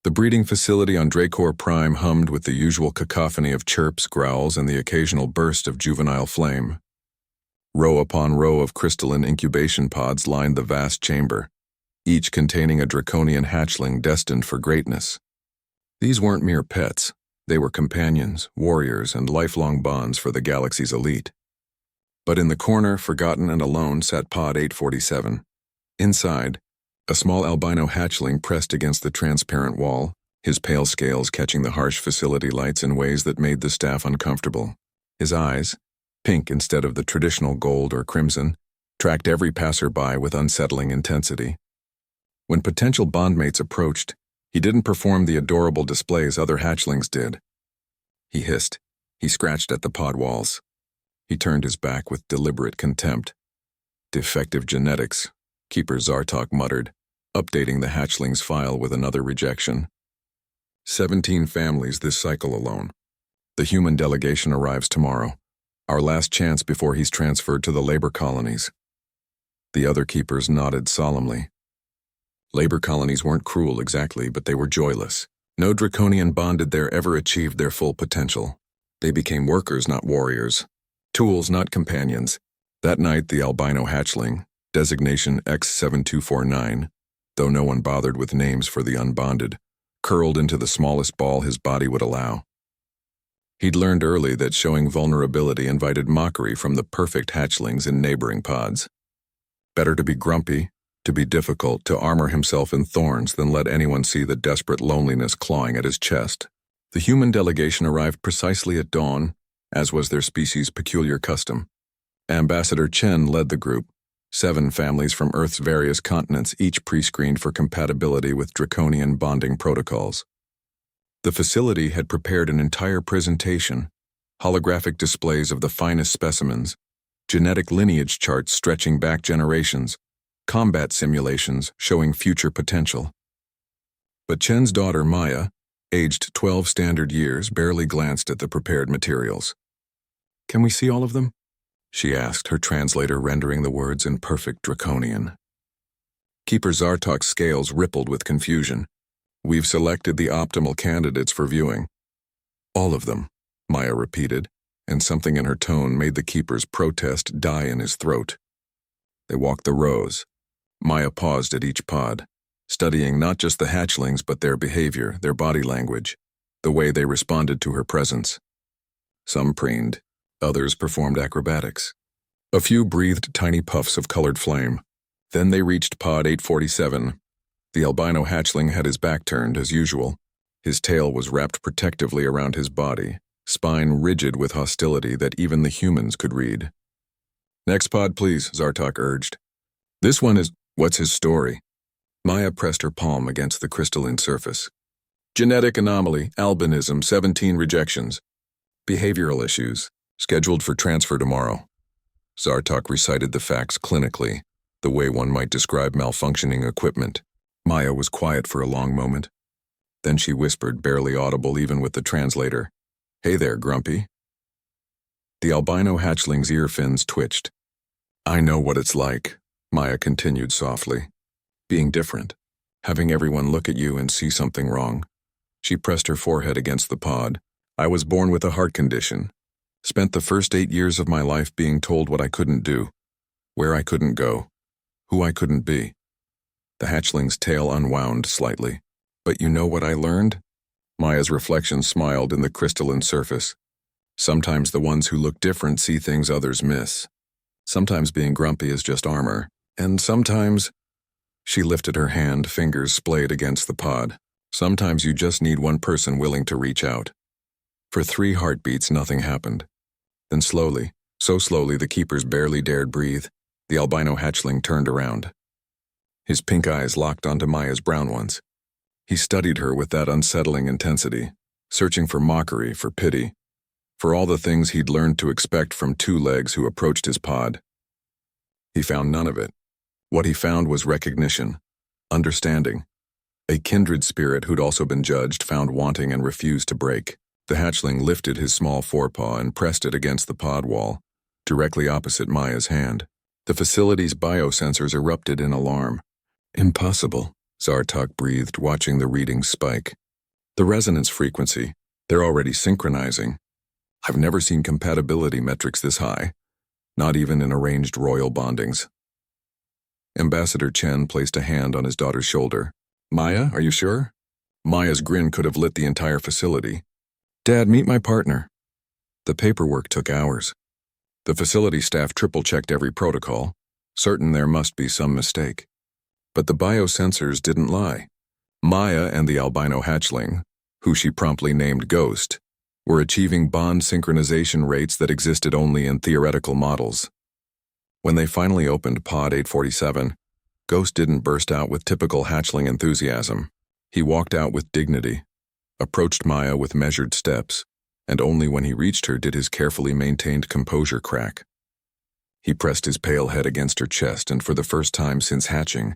The breeding facility on Dracor Prime hummed with the usual cacophony of chirps, growls, and the occasional burst of juvenile flame. Row upon row of crystalline incubation pods lined the vast chamber, each containing a draconian hatchling destined for greatness. These weren't mere pets. They were companions, warriors, and lifelong bonds for the galaxy's elite. But in the corner, forgotten and alone, sat Pod 847. Inside, a small albino hatchling pressed against the transparent wall, his pale scales catching the harsh facility lights in ways that made the staff uncomfortable. His eyes, pink instead of the traditional gold or crimson, tracked every passerby with unsettling intensity. When potential bondmates approached, he didn't perform the adorable displays other hatchlings did. He hissed. He scratched at the pod walls. He turned his back with deliberate contempt. Defective genetics, Keeper Zartok muttered, updating the hatchling's file with another rejection. 17 families this cycle alone. The human delegation arrives tomorrow, our last chance before he's transferred to the labor colonies. The other keepers nodded solemnly. Labor colonies weren't cruel exactly, but they were joyless. No draconian bonded there ever achieved their full potential. They became workers, not warriors. Tools, not companions. That night, the albino hatchling, designation X7249, though no one bothered with names for the unbonded, curled into the smallest ball his body would allow. He'd learned early that showing vulnerability invited mockery from the perfect hatchlings in neighboring pods. Better to be grumpy, to be difficult, to armor himself in thorns than let anyone see the desperate loneliness clawing at his chest. The human delegation arrived precisely at dawn, as was their species' peculiar custom. Ambassador Chen led the group, 7 families from Earth's various continents, each pre-screened for compatibility with draconian bonding protocols. The facility had prepared an entire presentation, holographic displays of the finest specimens, genetic lineage charts stretching back generations, combat simulations showing future potential. But Chen's daughter Maya, aged 12 standard years, barely glanced at the prepared materials. "Can we see all of them?" she asked, her translator rendering the words in perfect draconian. Keeper Zartok's scales rippled with confusion. "We've selected the optimal candidates for viewing." "All of them," Maya repeated, and something in her tone made the Keeper's protest die in his throat. They walked the rows. Maya paused at each pod, studying not just the hatchlings but their behavior, their body language, the way they responded to her presence. Some preened, others performed acrobatics. A few breathed tiny puffs of colored flame. Then they reached Pod 847. The albino hatchling had his back turned as usual. His tail was wrapped protectively around his body, spine rigid with hostility that even the humans could read. "Next pod, please," Zartok urged. "This one is..." "What's his story?" Maya pressed her palm against the crystalline surface. "Genetic anomaly, albinism, 17 rejections. Behavioral issues, scheduled for transfer tomorrow." Zartok recited the facts clinically, the way one might describe malfunctioning equipment. Maya was quiet for a long moment. Then she whispered, barely audible even with the translator, "Hey there, Grumpy." The albino hatchling's ear fins twitched. "I know what it's like," Maya continued softly. "Being different. Having everyone look at you and see something wrong." She pressed her forehead against the pod. "I was born with a heart condition. Spent the first 8 years of my life being told what I couldn't do, where I couldn't go, who I couldn't be." The hatchling's tail unwound slightly. "But you know what I learned?" Maya's reflection smiled in the crystalline surface. "Sometimes the ones who look different see things others miss. Sometimes being grumpy is just armor. And sometimes..." She lifted her hand, fingers splayed against the pod. "Sometimes you just need one person willing to reach out." For 3 heartbeats, nothing happened. Then slowly, so slowly the keepers barely dared breathe, the albino hatchling turned around. His pink eyes locked onto Maya's brown ones. He studied her with that unsettling intensity, searching for mockery, for pity, for all the things he'd learned to expect from 2 legs who approached his pod. He found none of it. What he found was recognition, understanding. A kindred spirit who'd also been judged, found wanting, and refused to break. The hatchling lifted his small forepaw and pressed it against the pod wall, directly opposite Maya's hand. The facility's biosensors erupted in alarm. "Impossible," Zartuk breathed, watching the readings spike. The resonance frequency, they're already synchronizing. I've never seen compatibility metrics this high, not even in arranged royal bondings. Ambassador Chen placed a hand on his daughter's shoulder. Maya, are you sure? Maya's grin could have lit the entire facility. Dad, meet my partner. The paperwork took hours. The facility staff triple-checked every protocol, certain there must be some mistake. But the biosensors didn't lie. Maya and the albino hatchling, who she promptly named Ghost, were achieving bond synchronization rates that existed only in theoretical models. When they finally opened Pod 847, Ghost didn't burst out with typical hatchling enthusiasm. He walked out with dignity, approached Maya with measured steps, and only when he reached her did his carefully maintained composure crack. He pressed his pale head against her chest and for the first time since hatching,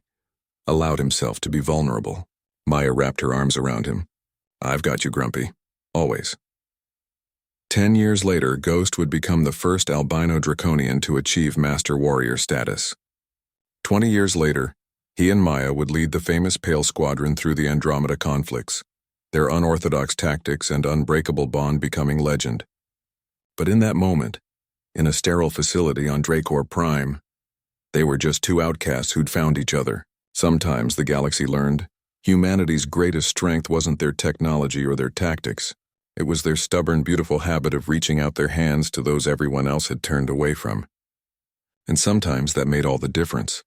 allowed himself to be vulnerable. Maya wrapped her arms around him. I've got you, Grumpy. Always. 10 years later, Ghost would become the first albino draconian to achieve Master Warrior status. 20 years later, he and Maya would lead the famous Pale Squadron through the Andromeda conflicts, their unorthodox tactics and unbreakable bond becoming legend. But in that moment, in a sterile facility on Dracor Prime, they were just two outcasts who'd found each other. Sometimes, the galaxy learned, humanity's greatest strength wasn't their technology or their tactics. It was their stubborn, beautiful habit of reaching out their hands to those everyone else had turned away from. And sometimes that made all the difference.